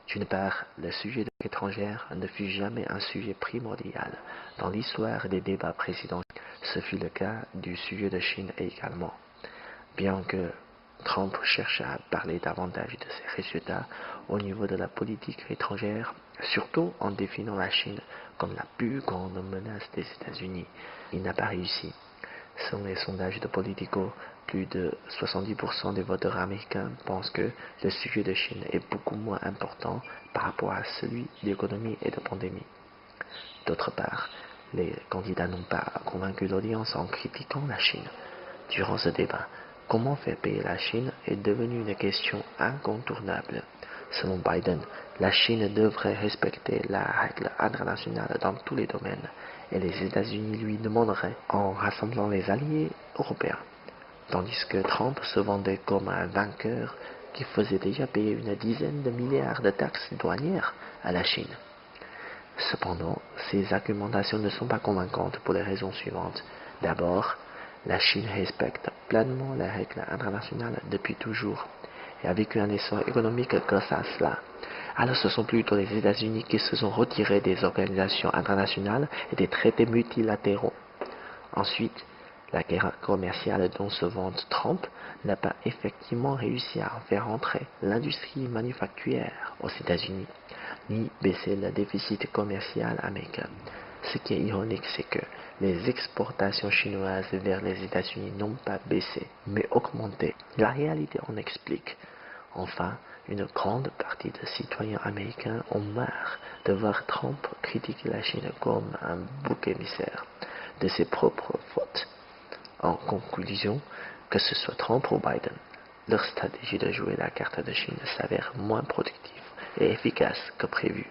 D'une part, le sujet de étrangère ne fut jamais un sujet primordial dans l'histoire des débats précédents. Ce fut le cas du sujet de Chine également. Bien que Trump cherche à parler davantage de ses résultats au niveau de la politique étrangère, surtout en définant la Chine comme la plus grande menace des États-Unis, il n'a pas réussi. Selon les sondages de Politico, plus de 70% des voteurs américains pensent que le sujet de Chine est beaucoup moins important par rapport à celui d'économie et de pandémie. D'autre part, les candidats n'ont pas convaincu l'audience en critiquant la Chine. Durant ce débat, comment faire payer la Chine est devenue une question incontournable. Selon Biden, la Chine devrait respecter la règle internationale dans tous les domaines et les États-Unis lui demanderaient en rassemblant les alliés européens. Tandis que Trump se vendait comme un vainqueur qui faisait déjà payer une dizaine de milliards de taxes douanières à la Chine. Cependant, ces argumentations ne sont pas convaincantes pour les raisons suivantes. D'abord, la Chine respecte pleinement les règles internationales depuis toujours et a vécu un essor économique grâce à cela. Alors ce sont plutôt les États-Unis qui se sont retirés des organisations internationales et des traités multilatéraux. Ensuite, la guerre commerciale dont se vante Trump n'a pas effectivement réussi à faire entrer l'industrie manufacturière aux États-Unis, ni baisser le déficit commercial américain. Ce qui est ironique, c'est que les exportations chinoises vers les États-Unis n'ont pas baissé, mais augmenté. La réalité en explique. Enfin, une grande partie des citoyens américains ont marre de voir Trump critiquer la Chine comme un bouc émissaire de ses propres fautes. En conclusion, que ce soit Trump ou Biden, leur stratégie de jouer la carte de Chine s'avère moins productive et efficace que prévu.